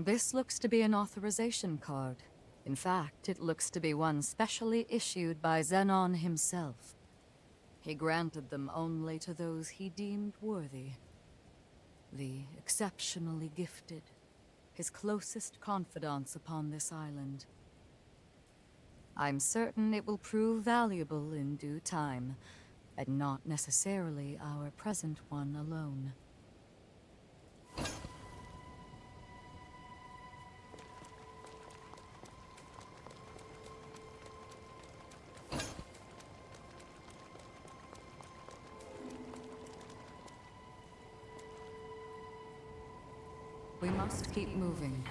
This looks to be an authorization card. In fact, it looks to be one specially issued by Zenon himself. He granted them only to those he deemed worthy. The exceptionally gifted, his closest confidants upon this island. I'm certain it will prove valuable in due time, and not necessarily our present one alone. We must keep moving.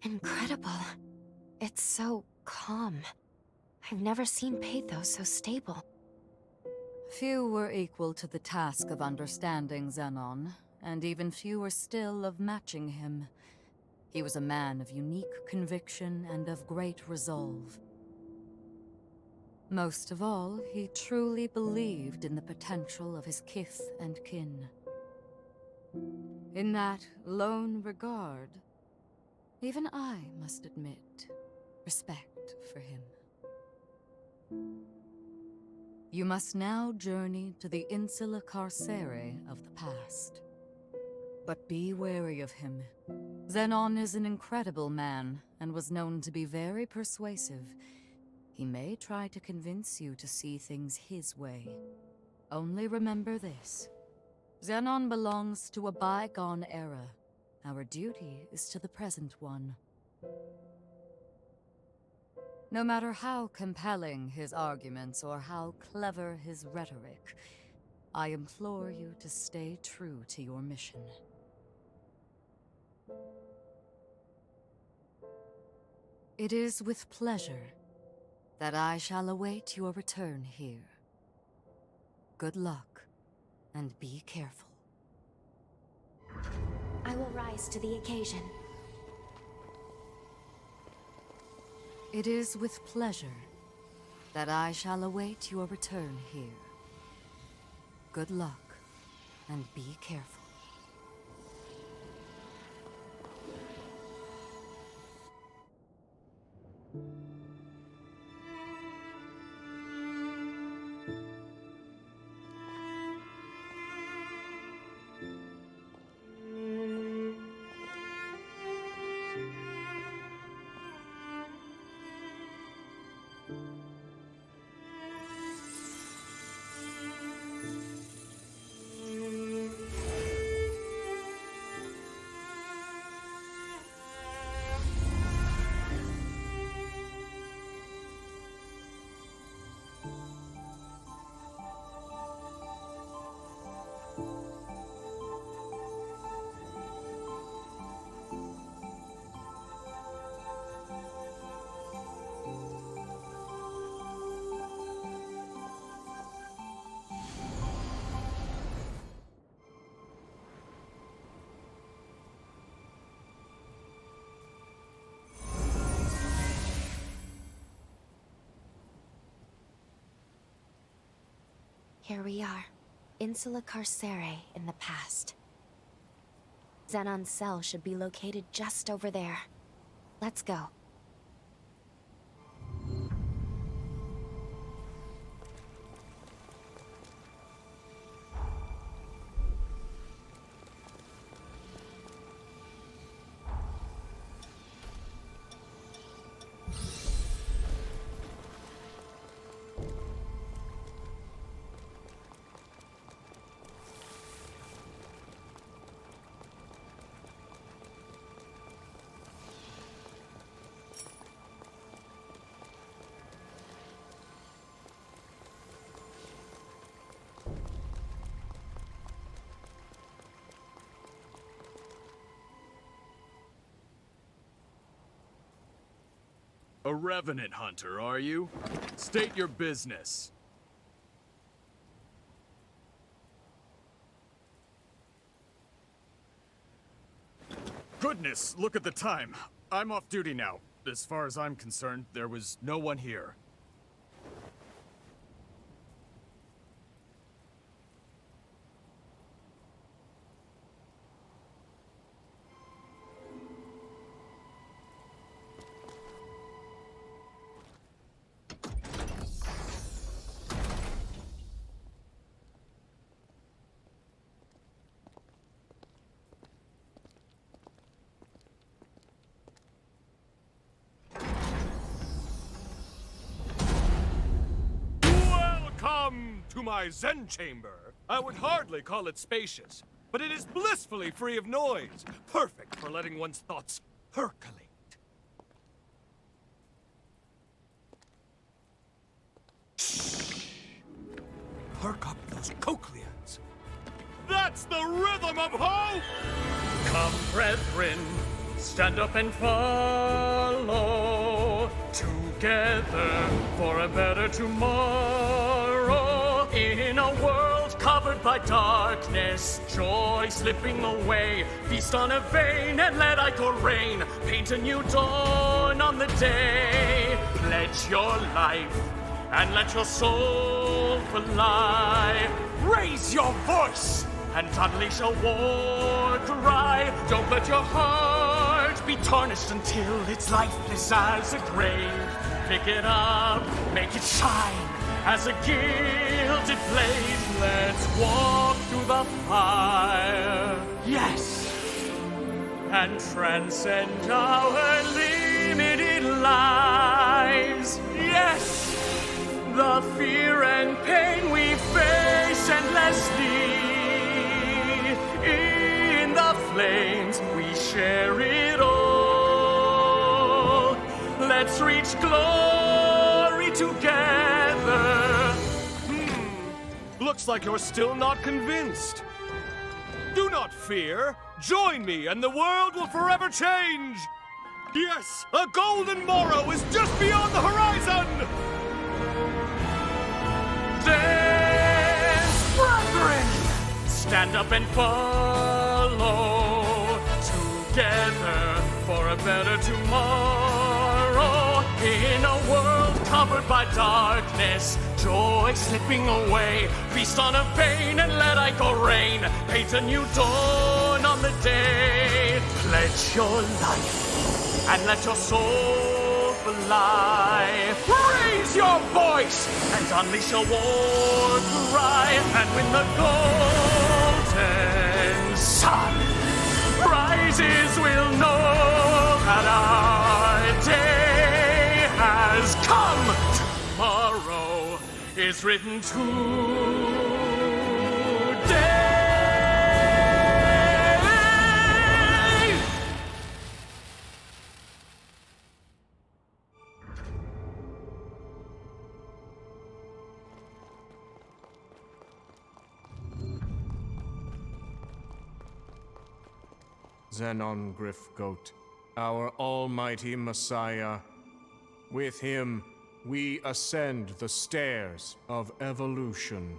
Incredible. It's so calm. I've never seen Pathos so stable. Few were equal to the task of understanding Zenon, and even fewer still of matching him. He was a man of unique conviction and of great resolve. Most of all, he truly believed in the potential of his kith and kin. In that lone regard, even I must admit respect for him. You must now journey to the Insula Carcere of the past. But be wary of him. Zenon is an incredible man, and was known to be very persuasive. He may try to convince you to see things his way. Only remember this. Zenon belongs to a bygone era. Our duty is to the present one. No matter how compelling his arguments or how clever his rhetoric, I implore you to stay true to your mission. It is with pleasure that I shall await your return here. Good luck, and be careful. I will rise to the occasion. It is with pleasure that I shall await your return here. Good luck, and be careful. Here we are, Insula Carcere in the past. Zenon's cell should be located just over there. Let's go. A revenant hunter, are you? State your business. Goodness, look at the time. I'm off duty now. As far as I'm concerned, there was no one here. Welcome to my Zen chamber. I would hardly call it spacious, but it is blissfully free of noise, perfect for letting one's thoughts percolate. Shh! Perk up those cochlears. That's the rhythm of hope! Come, brethren, stand up and follow together for a better tomorrow. In a world covered by darkness, joy slipping away. Feast on a vein and let ichor rain. Paint a new dawn on the day. Pledge your life and let your soul fly. Raise your voice and unleash a war cry. Don't let your heart be tarnished until it's lifeless as a grave. Pick it up, make it shine as a gilded blaze. Let's walk through the fire, yes, and transcend our limited lives, yes. The fear and pain we face endlessly, in the flames we share it all. Let's reach glory together. Looks like you're still not convinced. Do not fear. Join me and the world will forever change. Yes, a golden morrow is just beyond the horizon. Dance, brethren! Stand up and follow together for a better tomorrow. In a world covered by darkness, joy slipping away. Feast on a vein and let ichor rain. Paint a new dawn on the day. Pledge your life and let your soul fly. Raise your voice and unleash a war cry. And when the golden sun rises, we'll know that our day has come. Tomorrow is written today. Zenon Griffgoat, our almighty Messiah. With him, we ascend the stairs of evolution.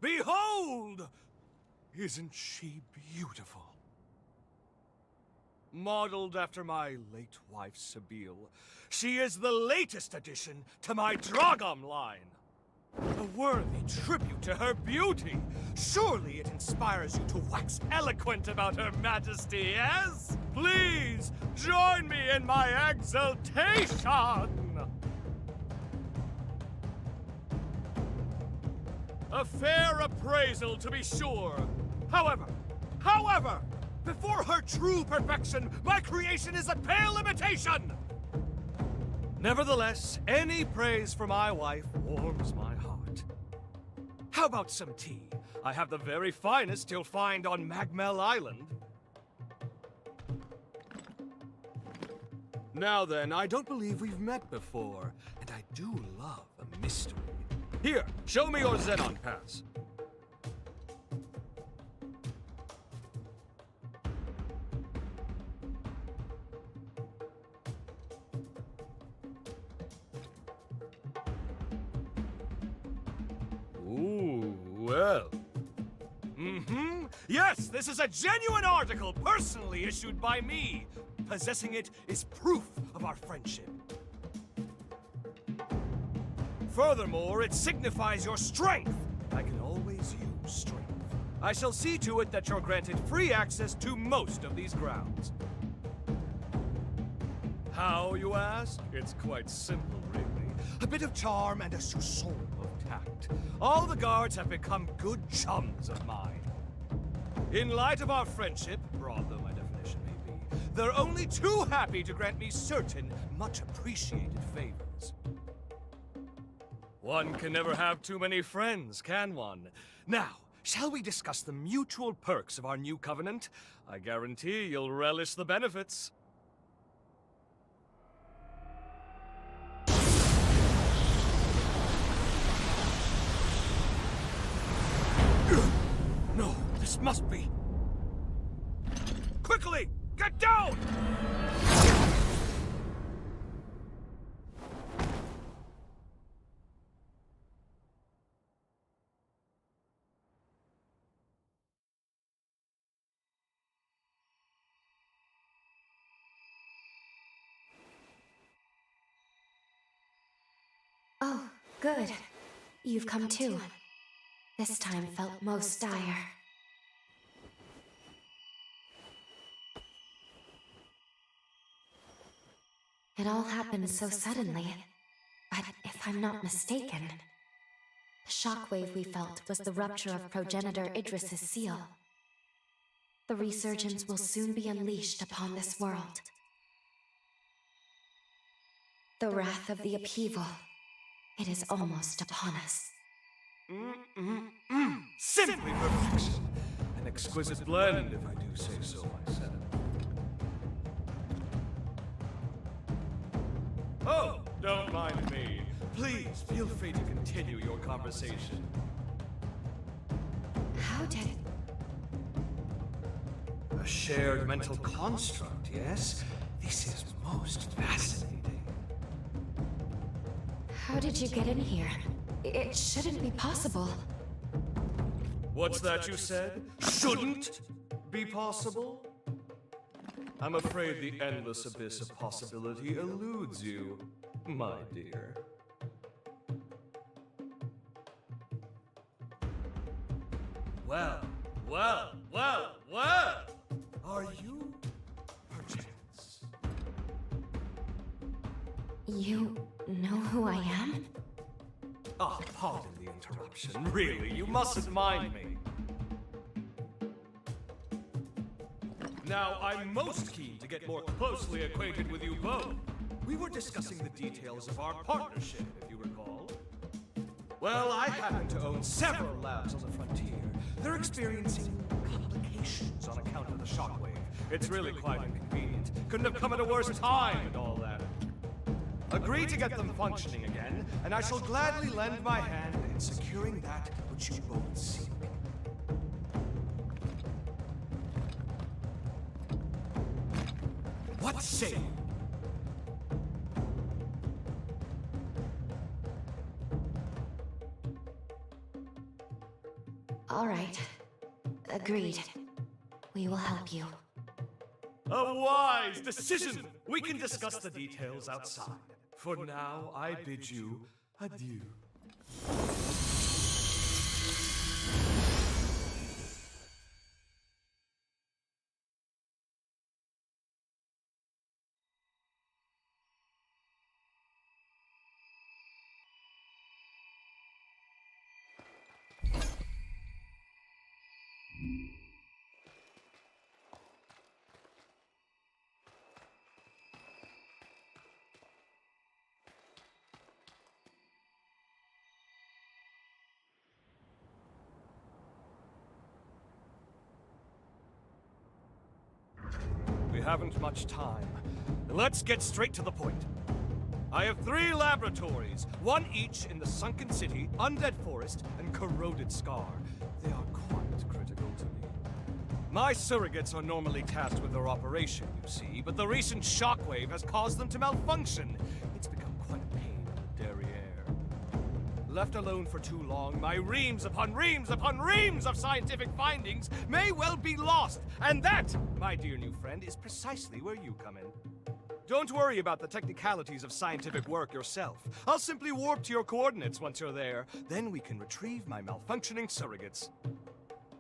Behold! Isn't she beautiful? Modeled after my late wife, Sabine, she is the latest addition to my Dragom line. A worthy tribute to her beauty. Surely it inspires you to wax eloquent about her majesty, yes? Please, join me in my exultation! A fair appraisal, to be sure. However, before her true perfection, my creation is a pale imitation! Nevertheless, any praise for my wife warms my heart. How about some tea? I have the very finest you'll find on Magmel Island. Now then, I don't believe we've met before, and I do love a mystery. Here, show me your Zenon pass. Ooh, well. Yes, this is a genuine article personally issued by me. Possessing it is proof of our friendship. Furthermore, it signifies your strength. I can always use strength. I shall see to it that you're granted free access to most of these grounds. How, you ask? It's quite simple, really. A bit of charm and a soupçon of tact. All the guards have become good chums of mine. In light of our friendship, broad though my definition may be, they're only too happy to grant me certain, much appreciated favors. One can never have too many friends, can one? Now, shall we discuss the mutual perks of our new covenant? I guarantee you'll relish the benefits. No, this must be... Quickly! Get down! Oh, good. You've come too. This time felt most dire. It all happened so suddenly, but if I'm not mistaken, the shockwave we felt was the rupture of progenitor Idris's seal. The resurgence will soon be unleashed upon this world. The wrath of the upheaval, it is almost upon us. Simply perfection! An exquisite blend, if I do say so myself. Oh, don't mind me. Please, feel free to continue your conversation. How did... A shared mental construct, yes? This is most fascinating. How did you get in here? It shouldn't be possible. What's that you said? Shouldn't be possible? I'm afraid the endless abyss of possibility eludes you, my dear. Well, well, well, well! Are you, perchance? You know who I am? Ah, pardon the interruption. Really, you mustn't mind me. Now, I'm most keen to get more closely acquainted with you both. We were discussing the details of our partnership, if you recall. Well, I happen to own several labs on the frontier. They're experiencing complications on account of the shockwave. It's really quite inconvenient. Couldn't have come at a worse time and all that. Agree to get them functioning again, and I shall gladly lend my hand in securing that which you both seek. What say you? All right. Agreed. We will help you. A wise decision! We can discuss the details outside. For now, I bid you adieu. We haven't much time. Let's get straight to the point. I have 3 laboratories, one each in the Sunken City, Undead Forest, and Corroded Scar. They are quite critical to me. My surrogates are normally tasked with their operation, you see, but the recent shockwave has caused them to malfunction. It's become quite a pain in the derriere. left alone for too long, my reams upon reams upon reams of scientific findings may well be lost. And that, my dear new friend, is precisely where you come in. Don't worry about the technicalities of scientific work yourself. I'll simply warp to your coordinates once you're there. Then we can retrieve my malfunctioning surrogates.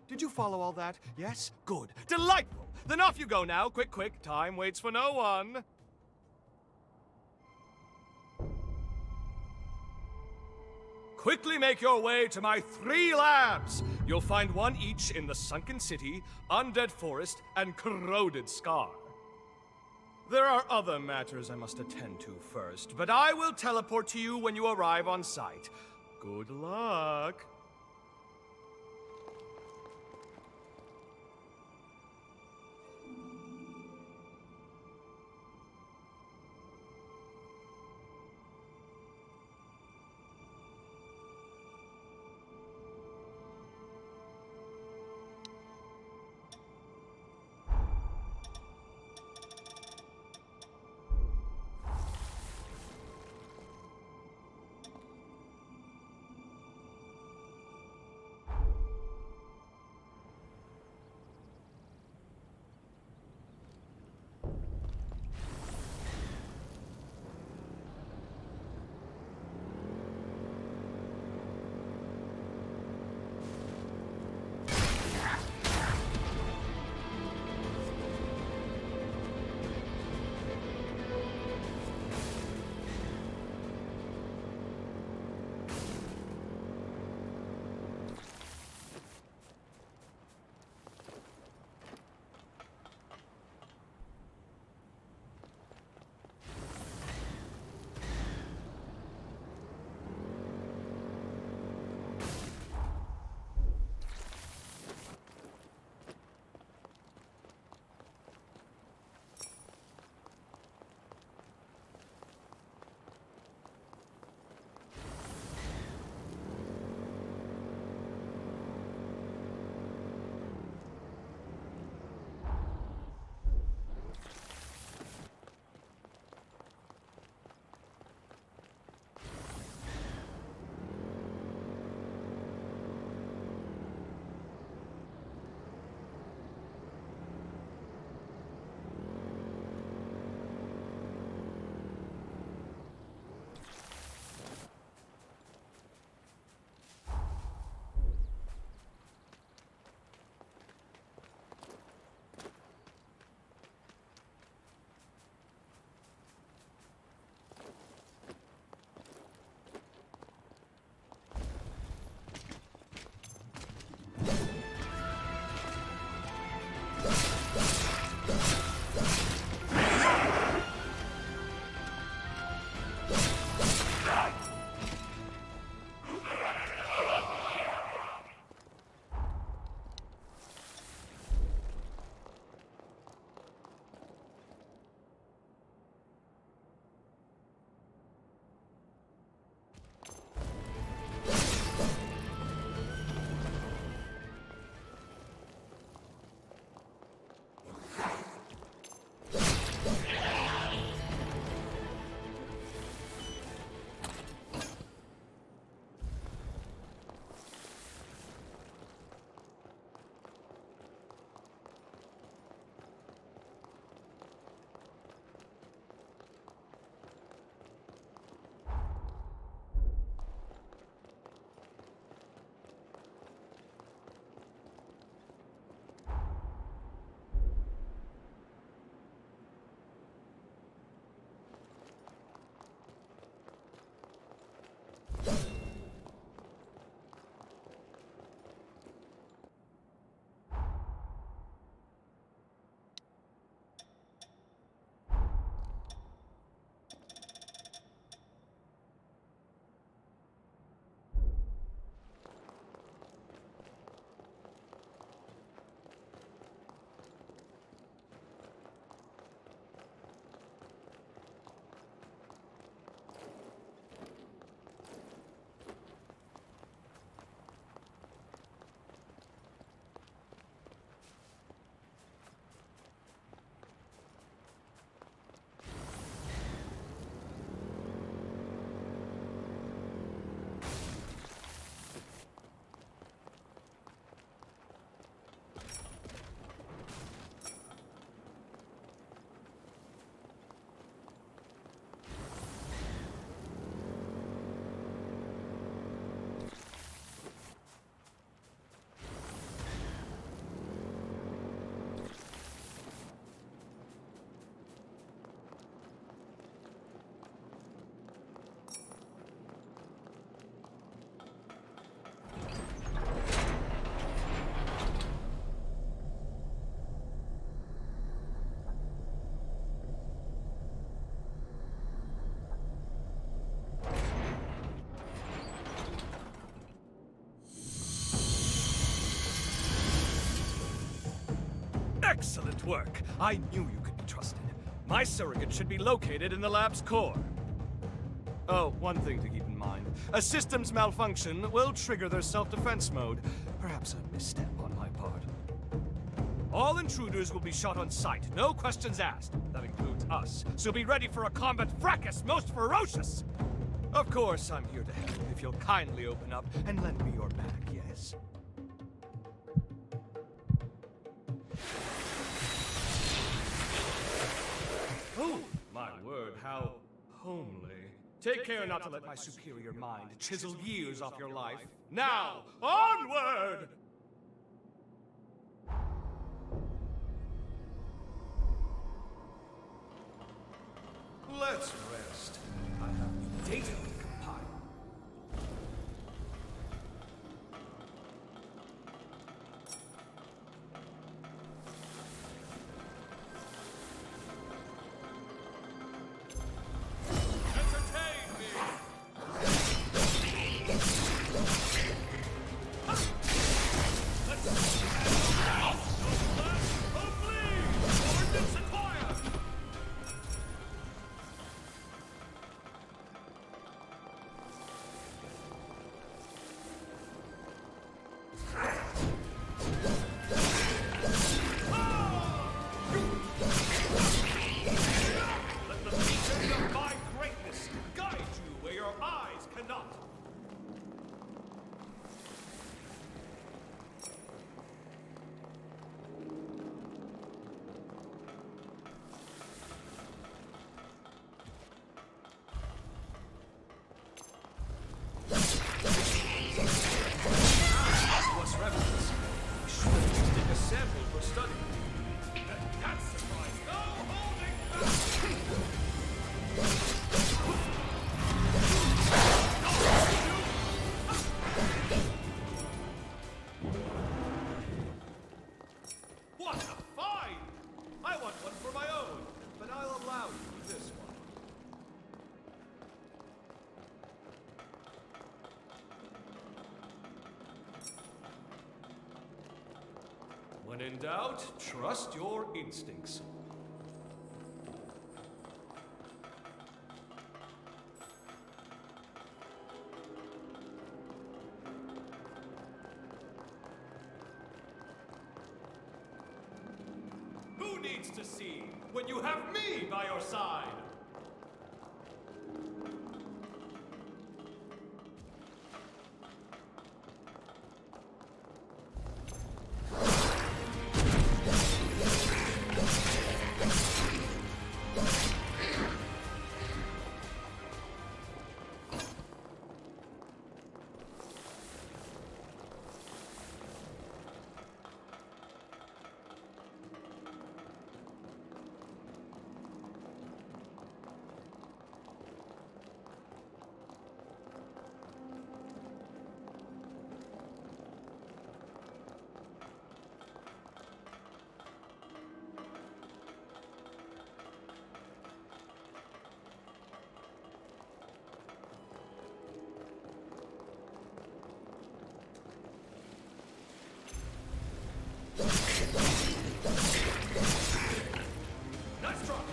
Did you follow all that? Yes? Good. Delightful! Then off you go now. Quick, quick. Time waits for no one. Quickly make your way to my 3 labs. You'll find one each in the Sunken City, Undead Forest, and Corroded Scar. There are other matters I must attend to first, but I will teleport to you when you arrive on site. Good luck. Excellent work. I knew you could be trusted. My surrogate should be located in the lab's core. Oh, one thing to keep in mind. A system's malfunction will trigger their self-defense mode. Perhaps a misstep on my part. All intruders will be shot on sight, no questions asked. That includes us, so be ready for a combat fracas most ferocious! Of course, I'm here to help if you'll kindly open up and lend me your back, yes? Oh, my word, how homely. Take care not to let my superior mind chisel years off your life. Now, onward! Let's rest. I have new data to compile. Entertain me! Let the vision of my greatness guide you where your eyes cannot. What's reverence? I should have taken a sample for study. That's surprise. No holding back! What a find! I want one for my own, but I'll allow you this one. When in doubt, trust your instincts. Who needs to see when you have me by your side? Nice drop!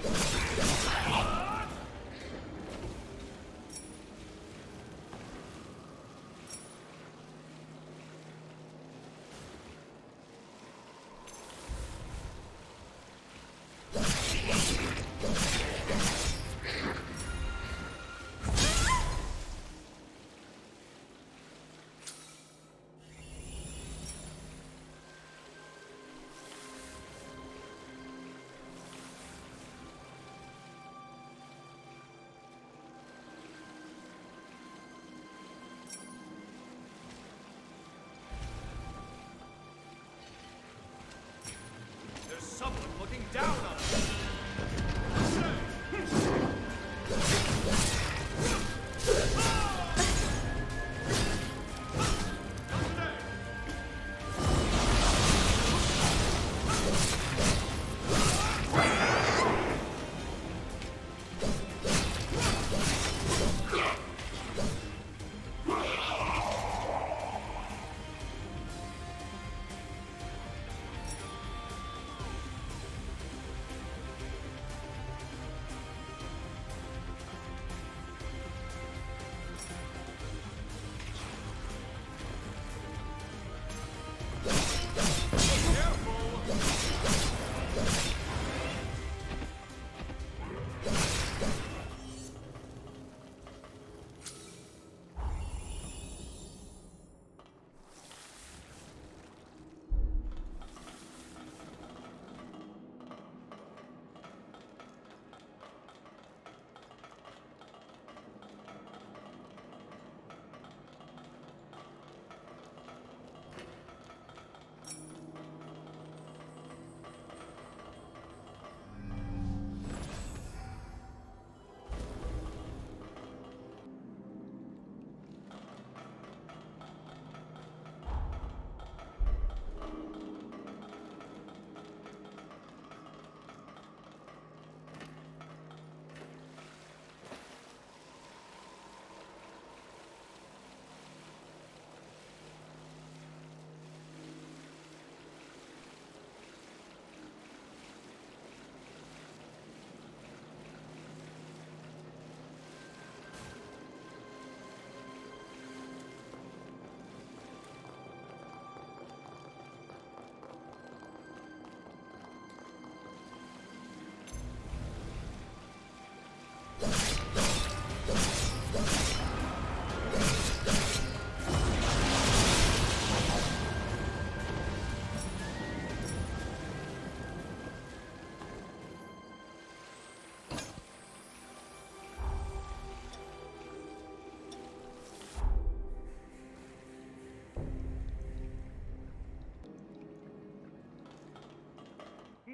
There's someone looking down on us.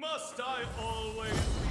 Must I always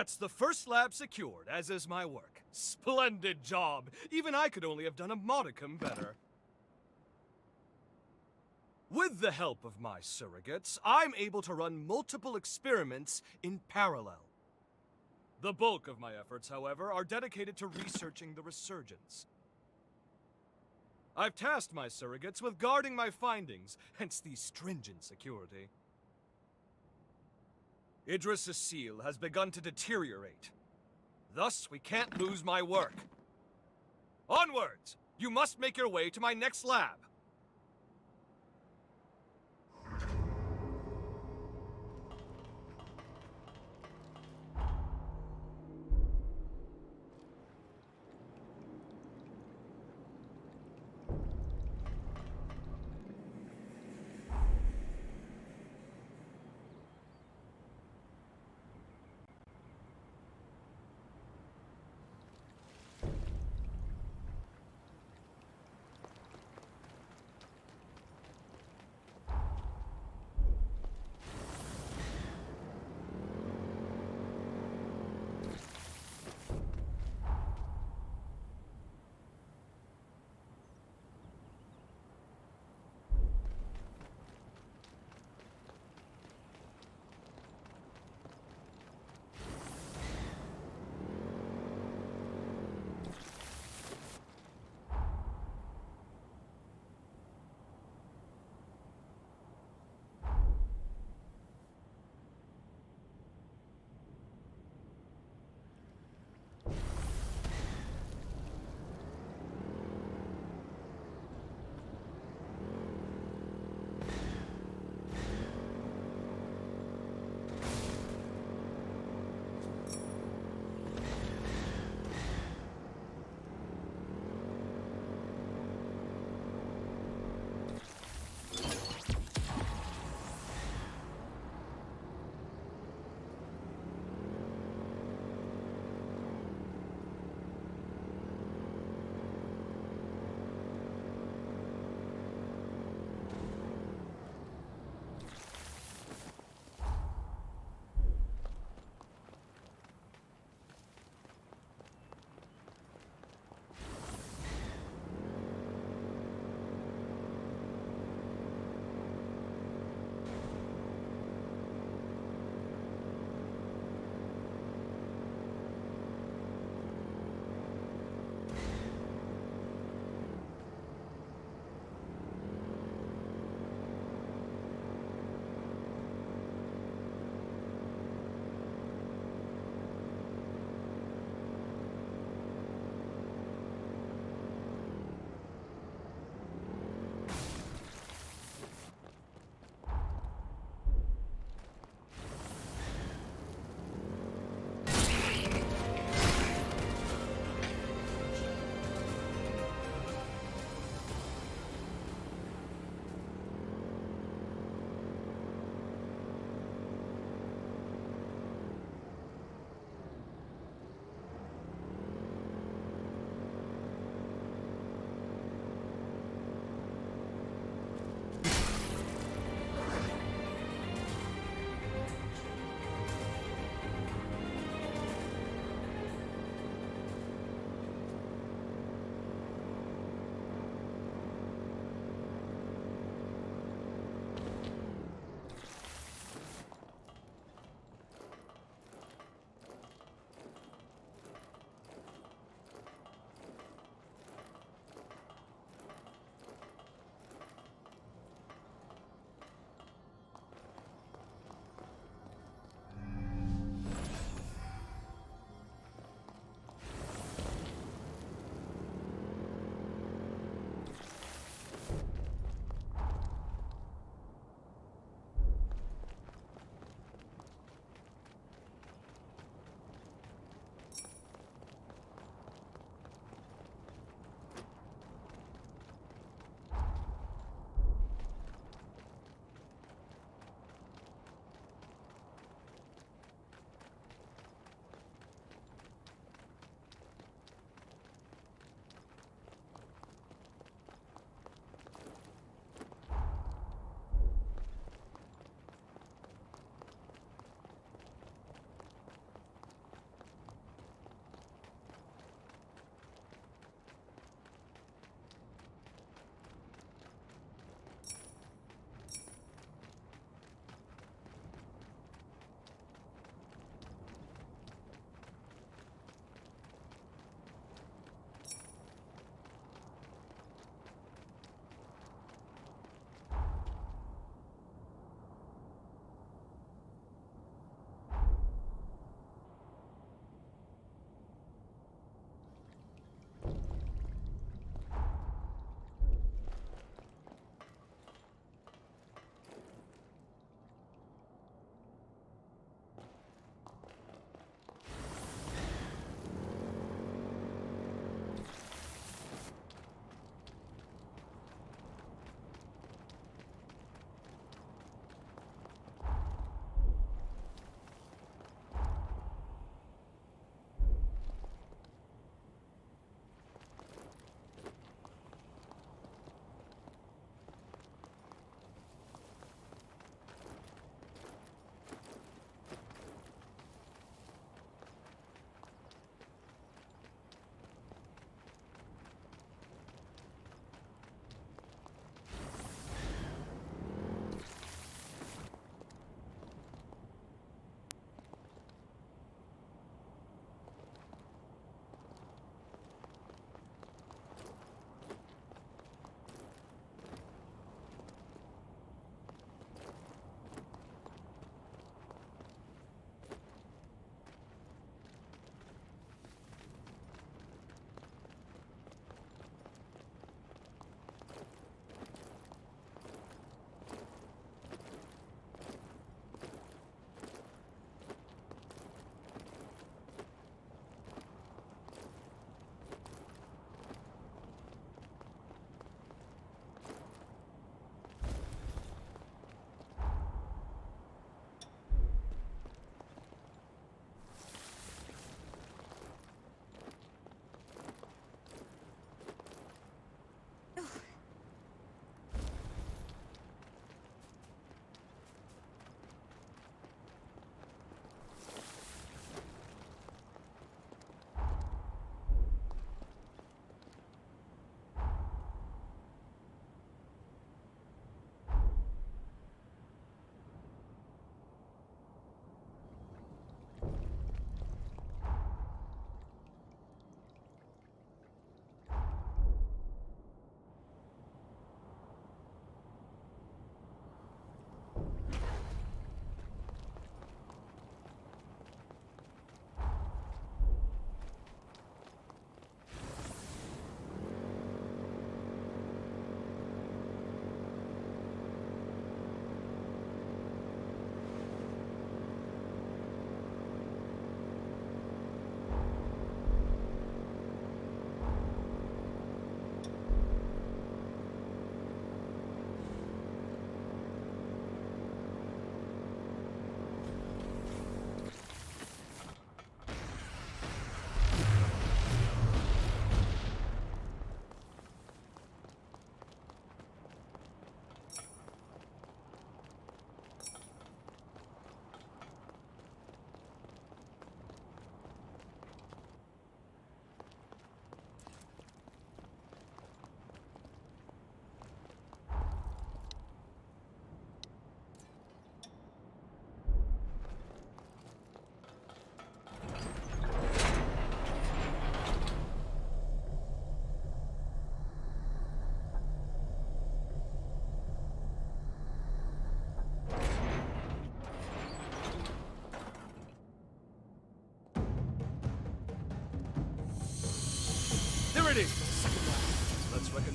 That's the first lab secured, as is my work. Splendid job! Even I could only have done a modicum better. With the help of my surrogates, I'm able to run multiple experiments in parallel. The bulk of my efforts, however, are dedicated to researching the resurgence. I've tasked my surrogates with guarding my findings, hence the stringent security. Idris' seal has begun to deteriorate. Thus, we can't lose my work. Onwards! You must make your way to my next lab.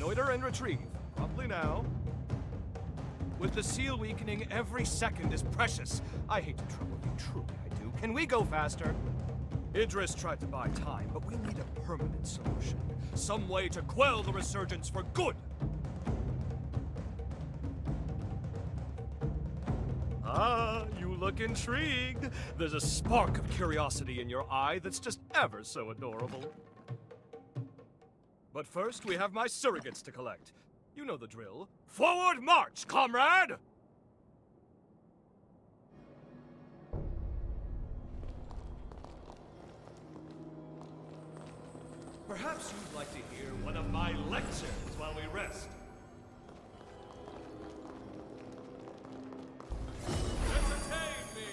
reconnoiter and retrieve. Probably now. With the seal weakening, every second is precious. I hate to trouble you, truly I do. Can we go faster? Idris tried to buy time, but we need a permanent solution. Some way to quell the resurgence for good. Ah, you look intrigued. There's a spark of curiosity in your eye that's just ever so adorable. But first, we have my surrogates to collect. You know the drill. Forward march, comrade! Perhaps you'd like to hear one of my lectures while we rest. Entertain me!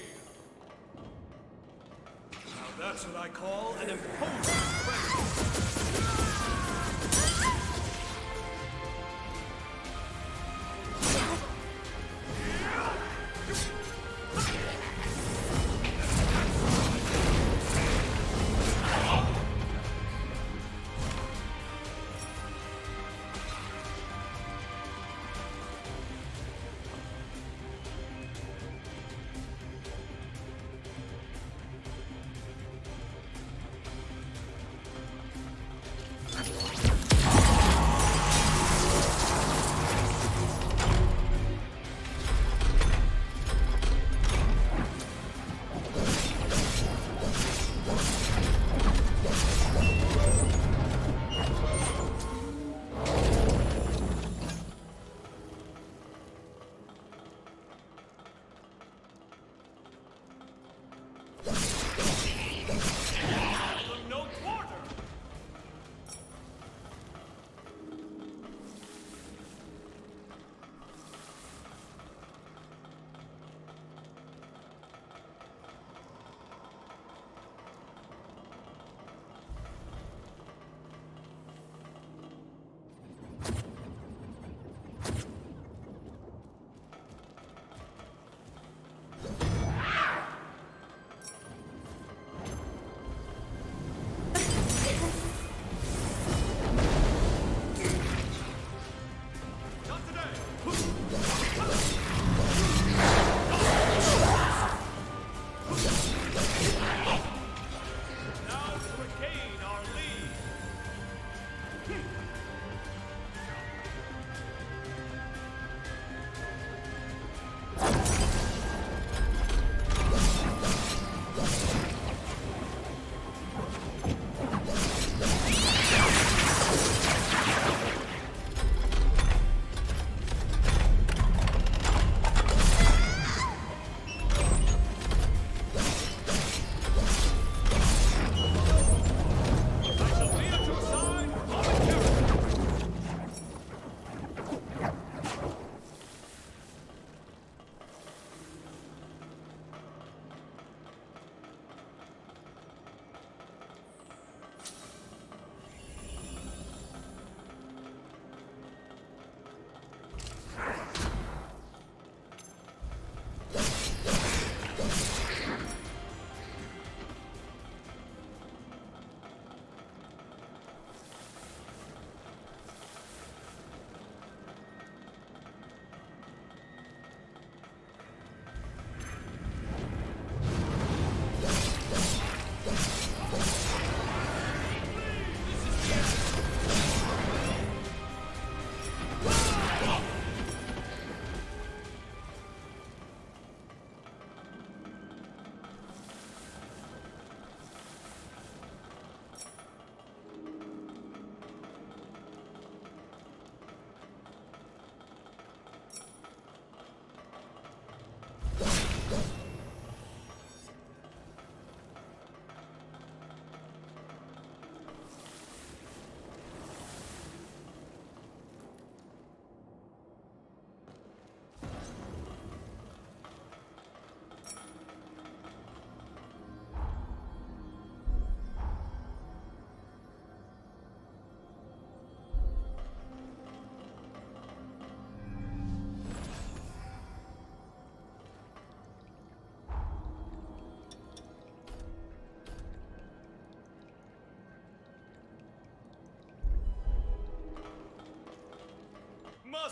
Now that's what I call an imposing presence.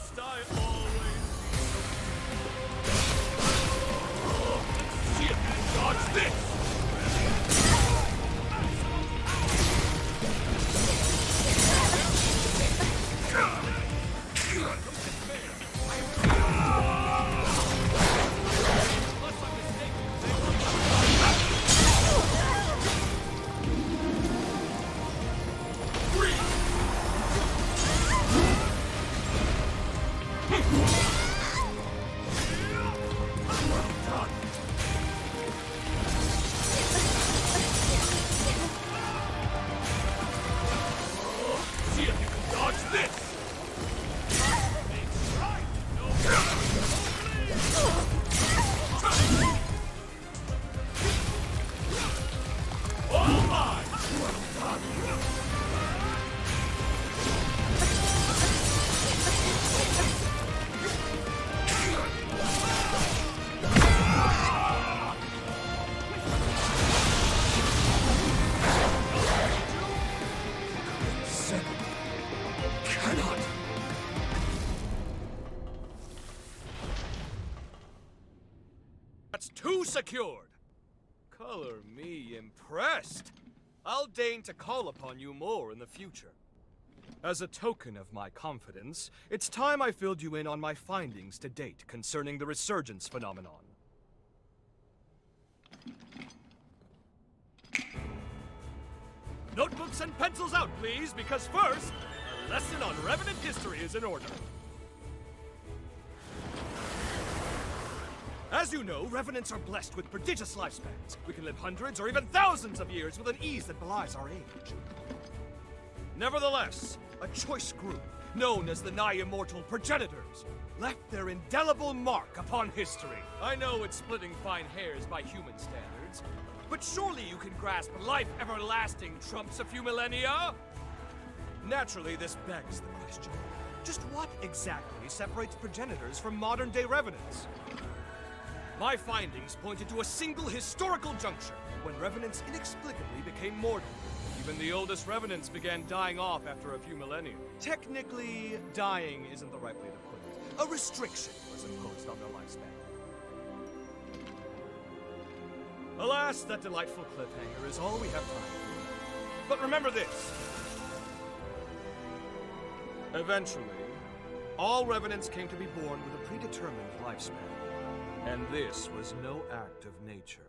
Must I always see if you can dodge this? See if you can dodge this! All mine! Zenon cannot. That's two secured. Color me impressed. I'll deign to call upon you more in the future. As a token of my confidence, it's time I filled you in on my findings to date concerning the resurgence phenomenon. Notebooks and pencils out, please, because first, a lesson on Revenant history is in order. As you know, Revenants are blessed with prodigious lifespans. We can live hundreds or even thousands of years with an ease that belies our age. Nevertheless, a choice group, known as the nigh-immortal progenitors, left their indelible mark upon history. I know it's splitting fine hairs by human standards, but surely you can grasp life everlasting trumps a few millennia? Naturally, this begs the question. Just what exactly separates progenitors from modern-day Revenants? My findings pointed to a single historical juncture when Revenants inexplicably became mortal. Even the oldest Revenants began dying off after a few millennia. Technically, dying isn't the right way to put it. A restriction was imposed on their lifespan. Alas, that delightful cliffhanger is all we have time for. But remember this. Eventually, all Revenants came to be born with a predetermined lifespan. And this was no act of nature.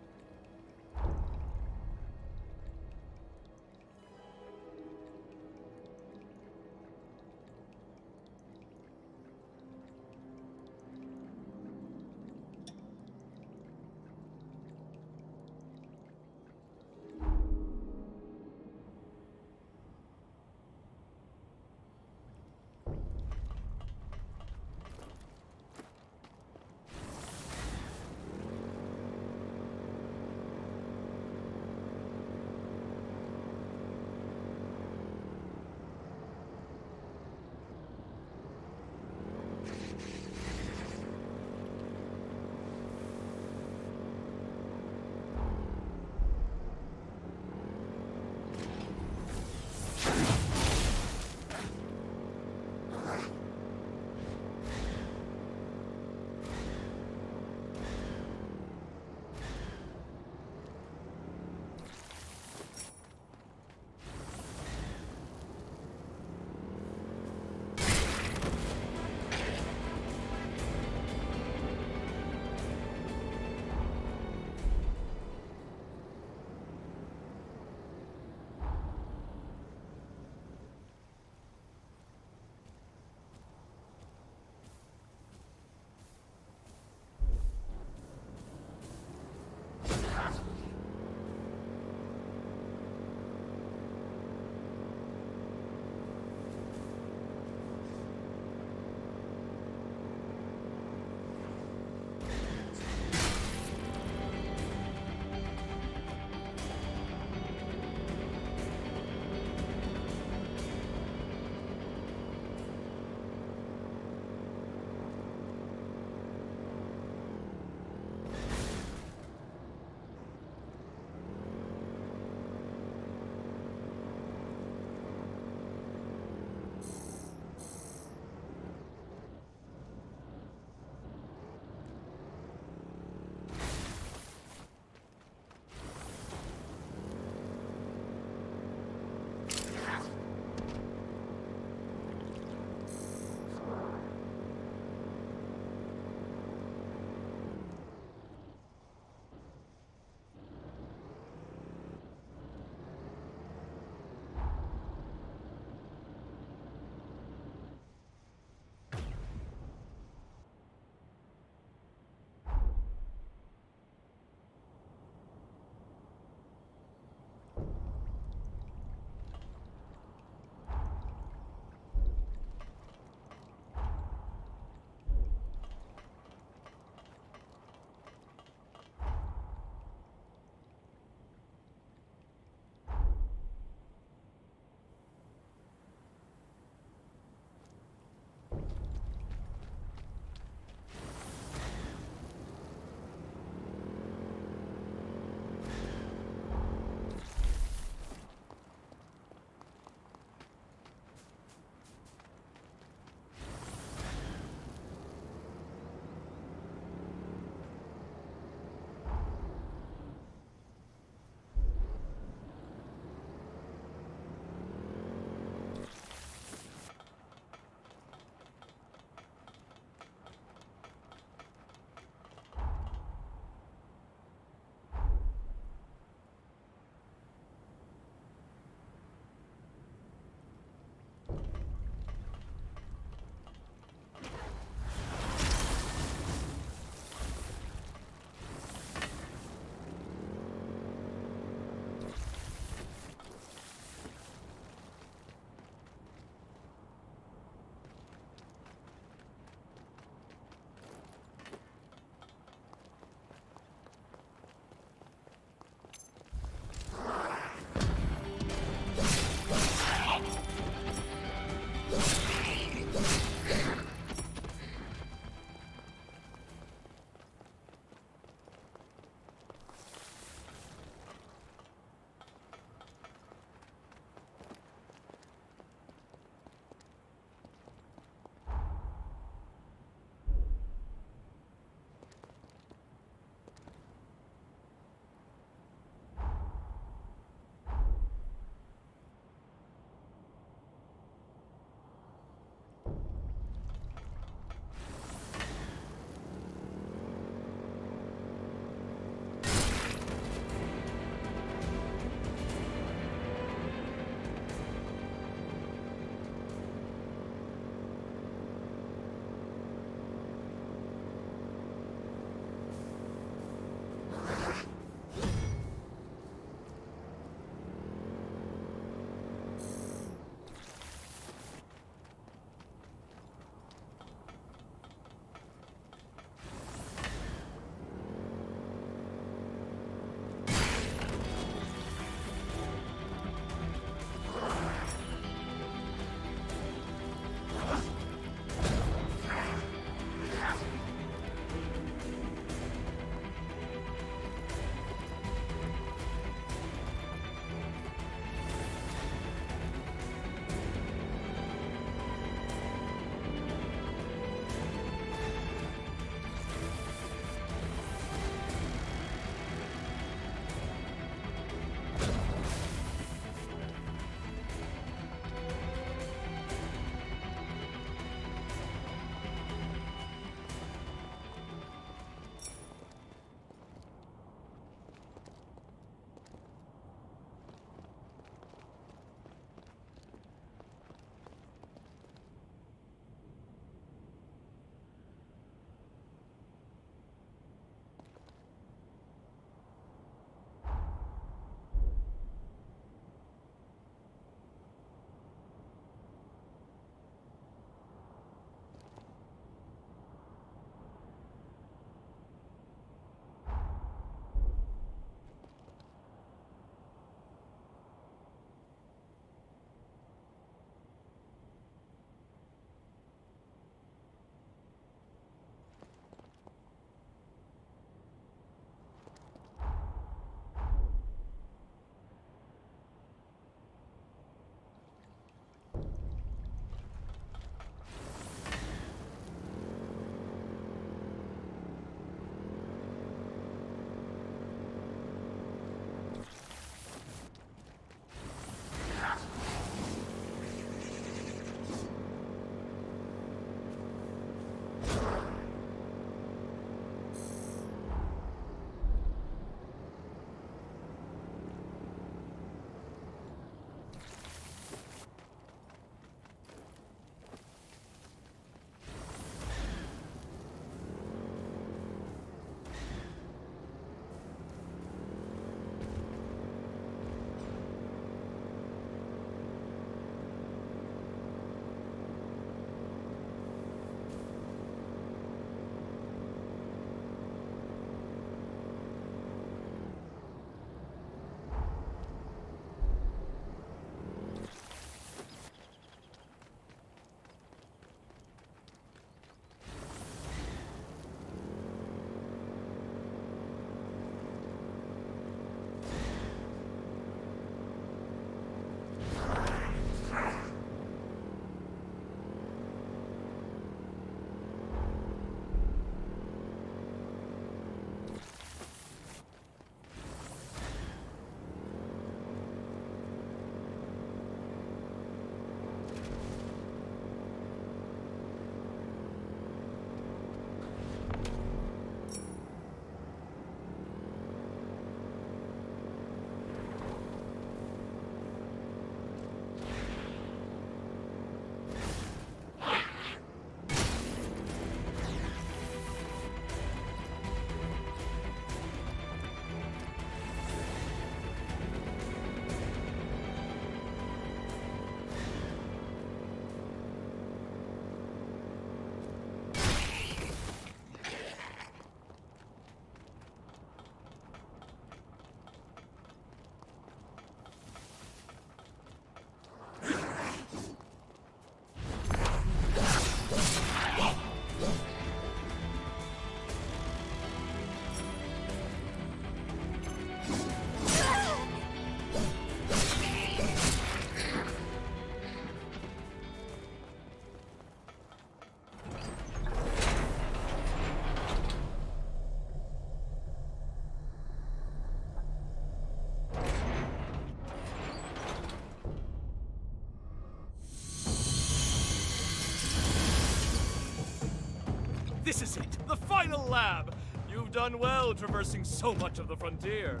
This is it, the final lab! You've done well traversing so much of the frontier.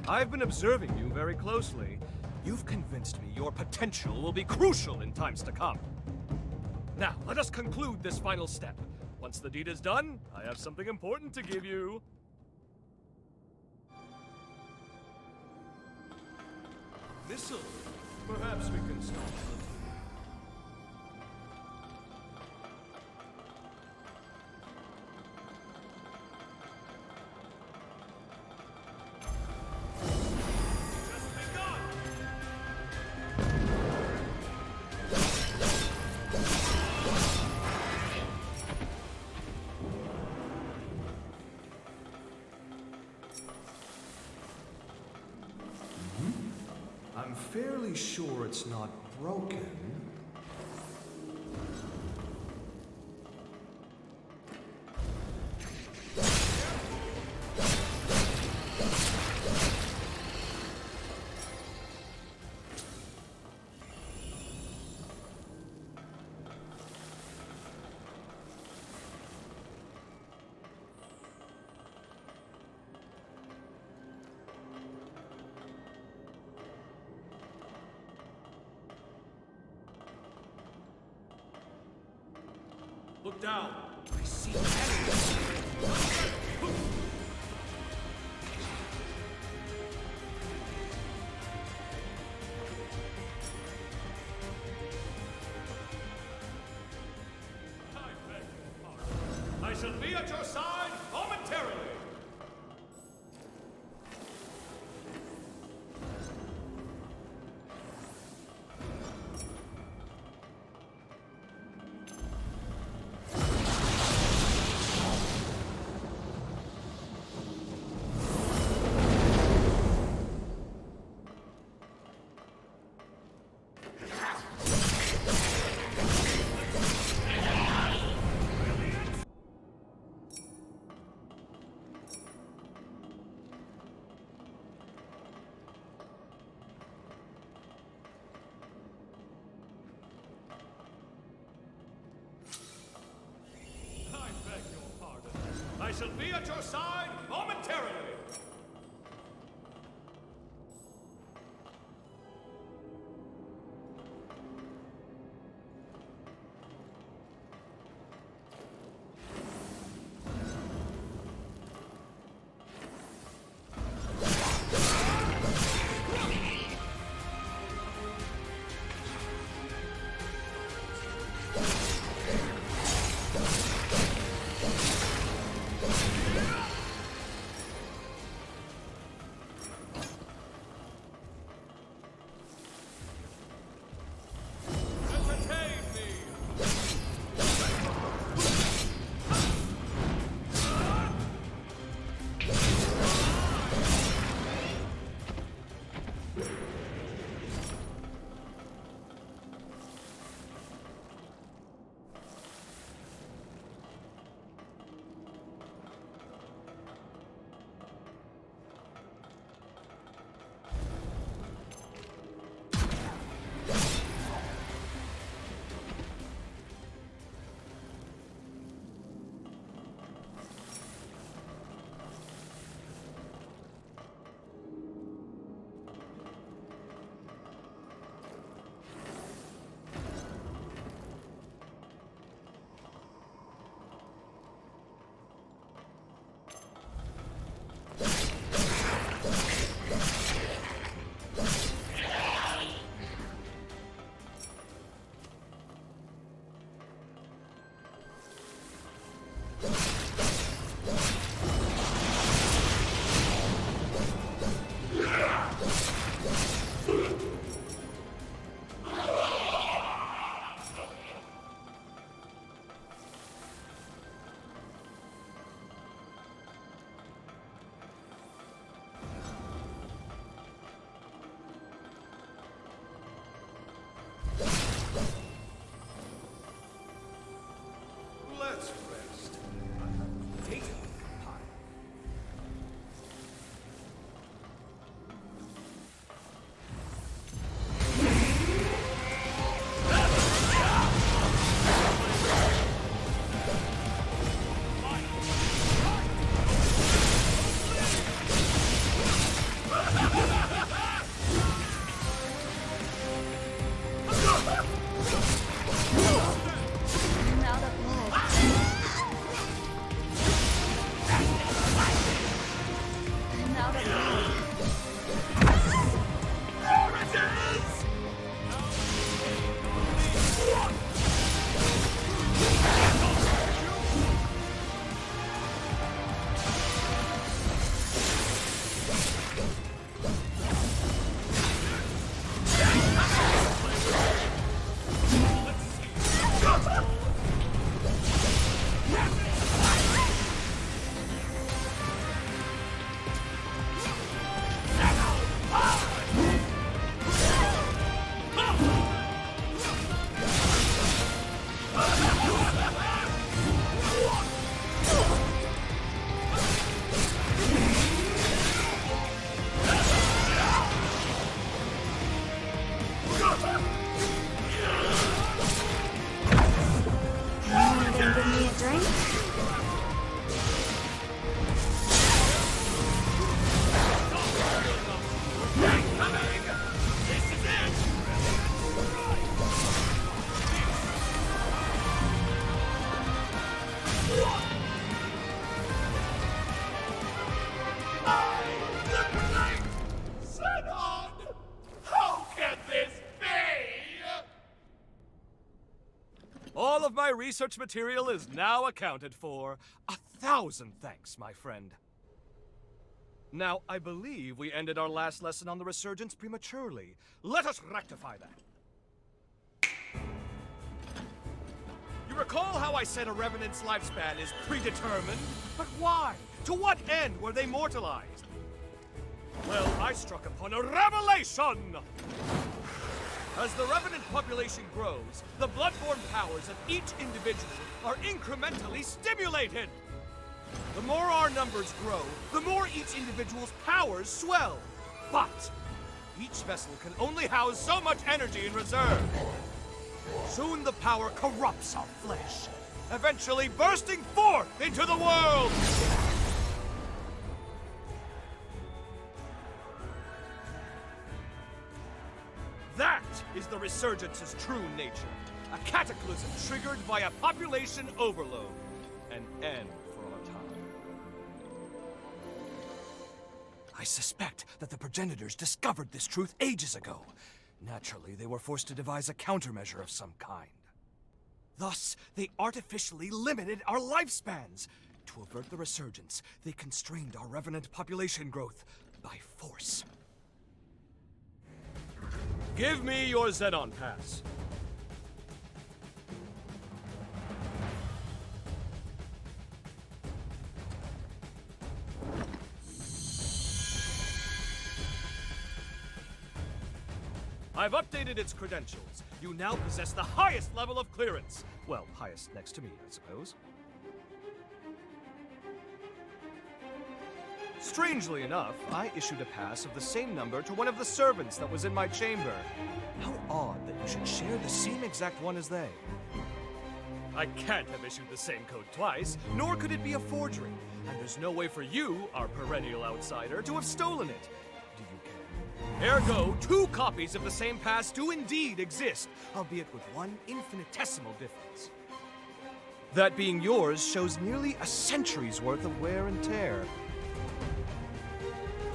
I've been observing you very closely. You've convinced me your potential will be crucial in times to come. Now, let us conclude this final step. Once the deed is done, I have something important to give you. Missile. Perhaps we can stop. I'm fairly sure it's not broken. Look down. I see enemies. I shall be at your side momentarily. I shall be at your side momentarily. research material is now accounted for. 1,000 thanks, my friend. Now, I believe we ended our last lesson on the resurgence prematurely. Let us rectify that. You recall how I said a Revenant's lifespan is predetermined? But why? To what end were they mortalized? Well, I struck upon a revelation! As the Revenant population grows, the bloodborne powers of each individual are incrementally stimulated! The more our numbers grow, the more each individual's powers swell. But each vessel can only house so much energy in reserve. Soon the power corrupts our flesh, eventually bursting forth into the world! That is the Resurgence's true nature. A cataclysm triggered by a population overload. An end for our time. I suspect that the progenitors discovered this truth ages ago. Naturally, they were forced to devise a countermeasure of some kind. Thus, they artificially limited our lifespans. To avert the resurgence, they constrained our revenant population growth by force. Give me your Zenon pass. I've updated its credentials. You now possess the highest level of clearance. Well, highest next to me, I suppose. Strangely enough, I issued a pass of the same number to one of the servants that was in my chamber. How odd that you should share the same exact one as they. I can't have issued the same code twice, nor could it be a forgery. And there's no way for you, our perennial outsider, to have stolen it. Do you care? Ergo, 2 copies of the same pass do indeed exist, albeit with one infinitesimal difference. That being yours shows nearly a century's worth of wear and tear.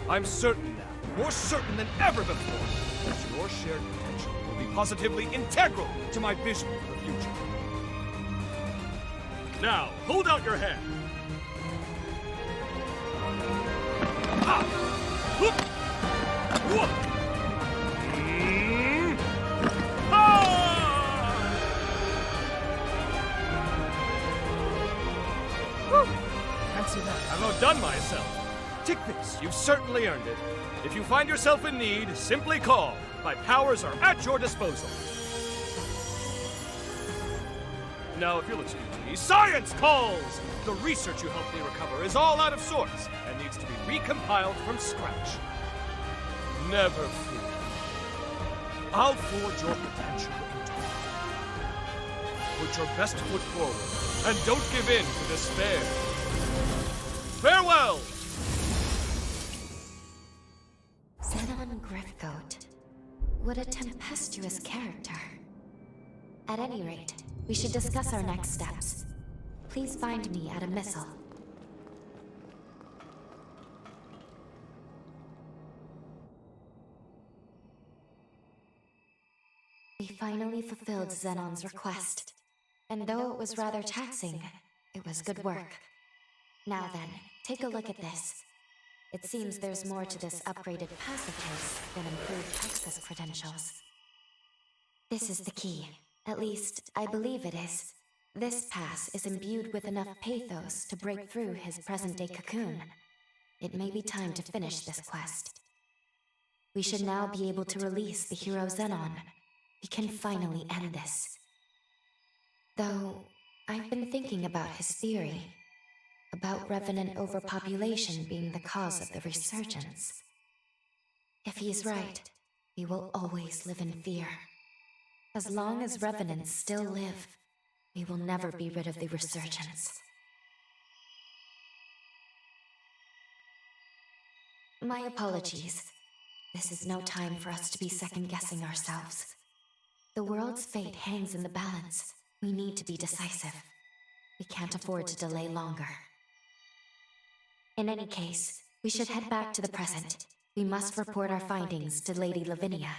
I'm certain now, more certain than ever before, that your shared potential will be positively integral to my vision for the future. Now, hold out your hand. Ah! Whoop! Whoop! Ah! Whew! Fancy that. I'm outdone myself. Take this, you've certainly earned it. If you find yourself in need, simply call. My powers are at your disposal. Now, if you'll excuse me, science calls! The research you helped me recover is all out of sorts and needs to be recompiled from scratch. Never fear. I'll forge your potential into life. Put your best foot forward and don't give in to despair. Farewell! Zenon Griffgoat. What a tempestuous character. At any rate, we should discuss our next steps. Please find me at a missile. We finally fulfilled Zenon's request. And though it was rather taxing, it was good work. Now then, take a look at this. It seems there's more to this upgraded pass of his than improved access credentials. This is the key. At least, I believe it is. This pass is imbued with enough pathos to break through his present-day cocoon. It may be time to finish this quest. We should now be able to release the hero Zenon. We can finally end this. Though, I've been thinking about his theory. About revenant overpopulation being the cause of the resurgence. If he's right, we will always live in fear. As long as revenants still live, we will never be rid of the resurgence. My apologies. This is no time for us to be second-guessing ourselves. The world's fate hangs in the balance. We need to be decisive. We can't afford to delay longer. In any case, we should head back to the present. We must report our findings to Lady Lavinia.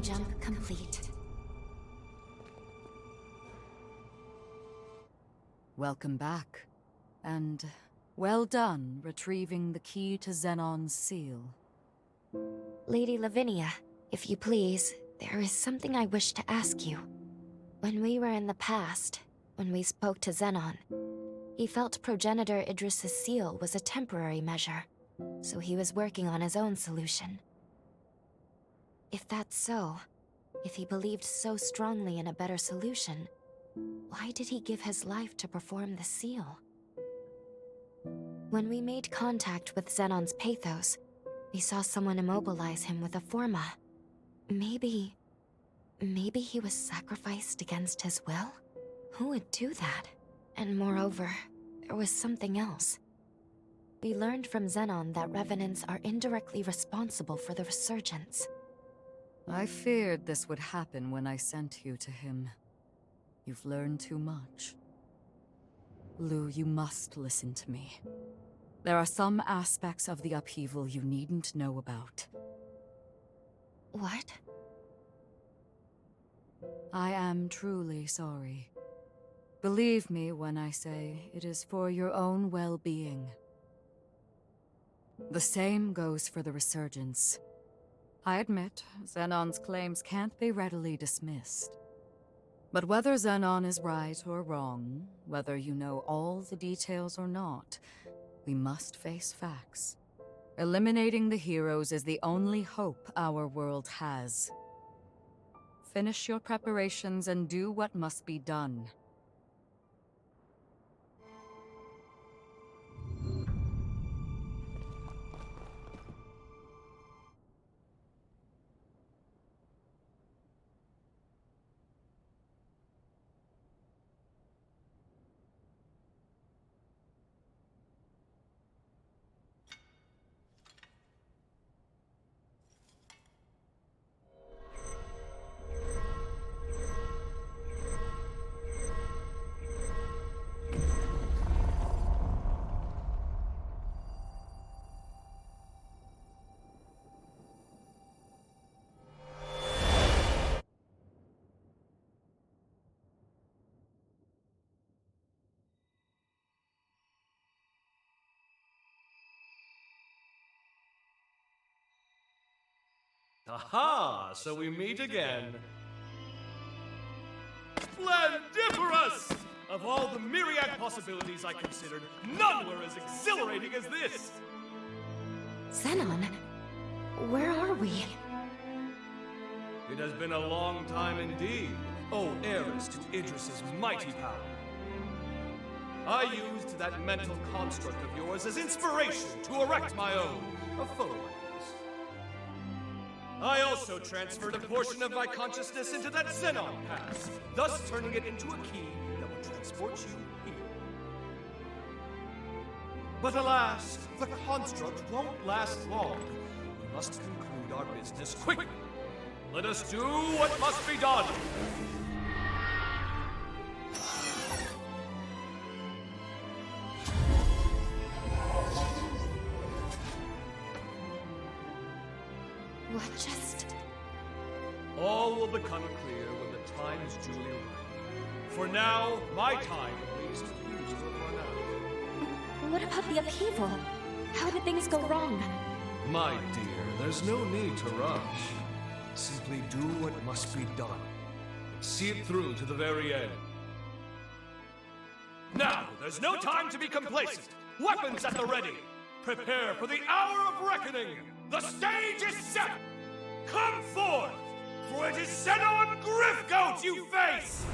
time jump complete. Welcome back. And well done retrieving the key to Zenon's seal. Lady Lavinia, if you please, there is something I wish to ask you. When we were in the past, when we spoke to Zenon, he felt Progenitor Idris's seal was a temporary measure, so he was working on his own solution. If that's so, if he believed so strongly in a better solution, why did he give his life to perform the seal? When we made contact with Zenon's pathos, we saw someone immobilize him with a forma. Maybe he was sacrificed against his will? Who would do that? And moreover, there was something else. We learned from Zenon that Revenants are indirectly responsible for the resurgence. I feared this would happen when I sent you to him. You've learned too much. Lou, you must listen to me. There are some aspects of the upheaval you needn't know about. What? I am truly sorry. Believe me when I say it is for your own well-being. The same goes for the resurgence. I admit, Zenon's claims can't be readily dismissed. But whether Zenon is right or wrong, whether you know all the details or not, we must face facts. Eliminating the heroes is the only hope our world has. Finish your preparations and do what must be done. Aha! So we meet again. Splendiferous! Of all the myriad possibilities I considered, none were as exhilarating as this! Zenon, where are we? It has been a long time indeed, O heiress to Idris's mighty power. I used that mental construct of yours as inspiration to erect my own, a foe like this. I also transferred a portion of my consciousness into that Zenon pass, thus turning it into a key that will transport you here. But alas, the construct won't last long. We must conclude our business quickly. Let us do what must be done. What just... All will become clear when the time is duly right. For now, my time at least appears to have run out. What about the upheaval? How did things go wrong? My dear, there's no need to rush. Simply do what must be done. See it through to the very end. Now, there's no time to be complacent. Weapons at the ready. Prepare for the hour of reckoning. The stage is set. Come forth, for it is Zenon Griffgoat you face!